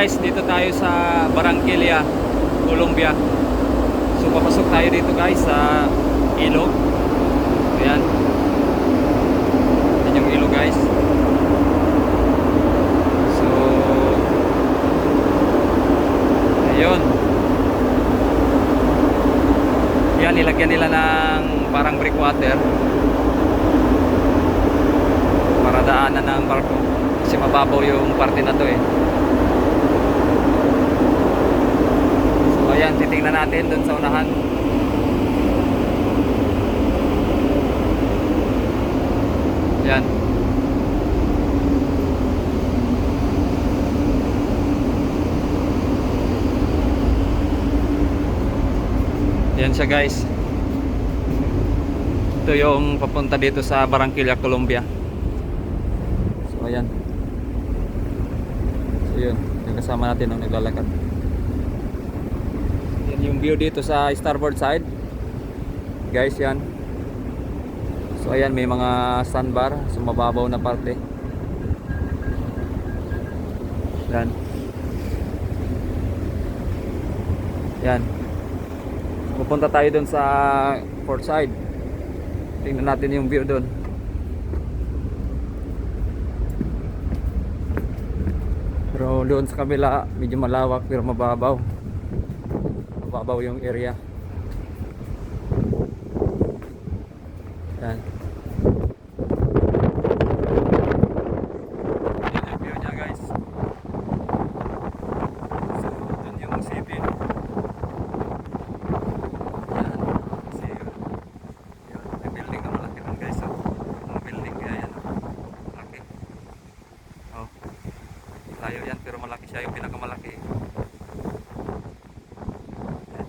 guys, dito tayo sa Barranquilla, Colombia. So papasok tayo dito guys sa ilog. Ayan. Yan yung ilog guys. So ayun. Yan, nilagyan nila ng parang breakwater para daanan ng barko. Kasi mababaw yung parte na to eh. So ayan, titingnan natin dun sa unahan. Ayan. Ayan siya guys. Ito yung papunta dito sa Barranquilla, Colombia. So ayan. So yun, yung kasama natin ang naglalakad. Yan yung view dito sa starboard side. Guys, yan. So ayan, may mga sandbar sa mababaw na parte. Yan. Yan. Pupunta tayo dun sa port side. Tingnan natin yung view dun. Pero doon sa kabila medyo malawak pero mababaw. Mababaw yung area. Yan. Yan yung view niya guys. So doon yung city. Yan. See you. Yan. May building na malaki lang guys. So, ang building kaya yan. Malaki. Oh. Layo yan pero malaki siya, yung pinakamalaki. Yan.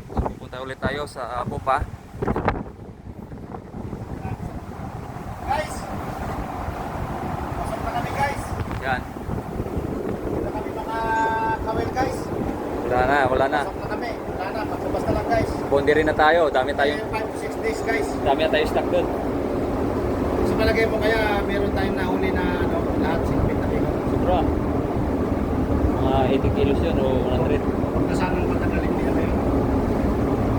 So pupunta ulit tayo sa Popa. Guys! Pasok na kami guys! Yan. Wala kami mga kawel guys! Wala na. Pasok na kami! Wala na, pagbabas na lang guys! Bondi rin na tayo. Dami tayo. 5 to 6 days guys! Dami na tayo stock doon. Sa palagay mo kaya meron tayong nahuli na ano, lahat 50 kilo. Sobra. Mga 80 kilos yun o 100. Nasaan ang patagalin nila kayo?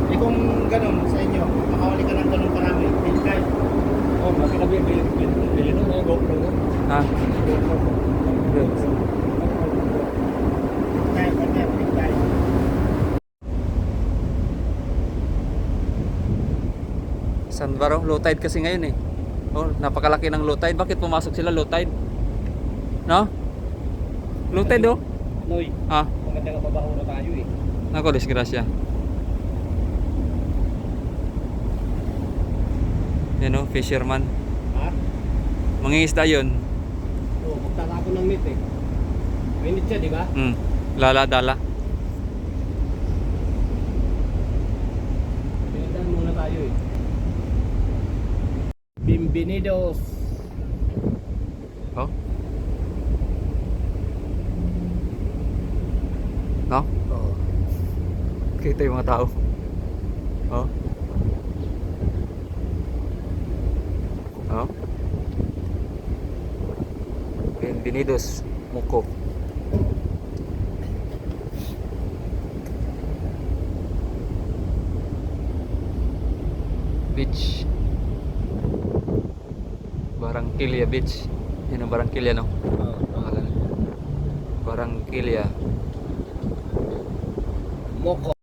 Eh kung ganun sa inyo, makahuli ka ng ganun karami, big guys. Oh, bakit na bili nung mga GoPro mo? Ha? Kaya, big guys. Sandbar, low tide kasi ngayon eh. Oh, napakalaki ng low tide. Bakit pumasok sila low tide? No? Low tide oh. Noy, Ah, maganda nga pabaho na tayo eh. nako disgrasya. Yan oh, fisherman. Ha? Mangingisda yun. Oo, magtaka ako ng meat eh. Mainit siya, di ba? Lala-dala. Pinagdaan muna tayo eh. Bienvenidos. Oh. No? Oo. Kita yung mga tao. Oh. Oh. Bienvenidos, Muko. Beach. Barranquilla Beach. Yan ang Barranquilla, no? Oo. Pangalan. Barranquilla. Moko.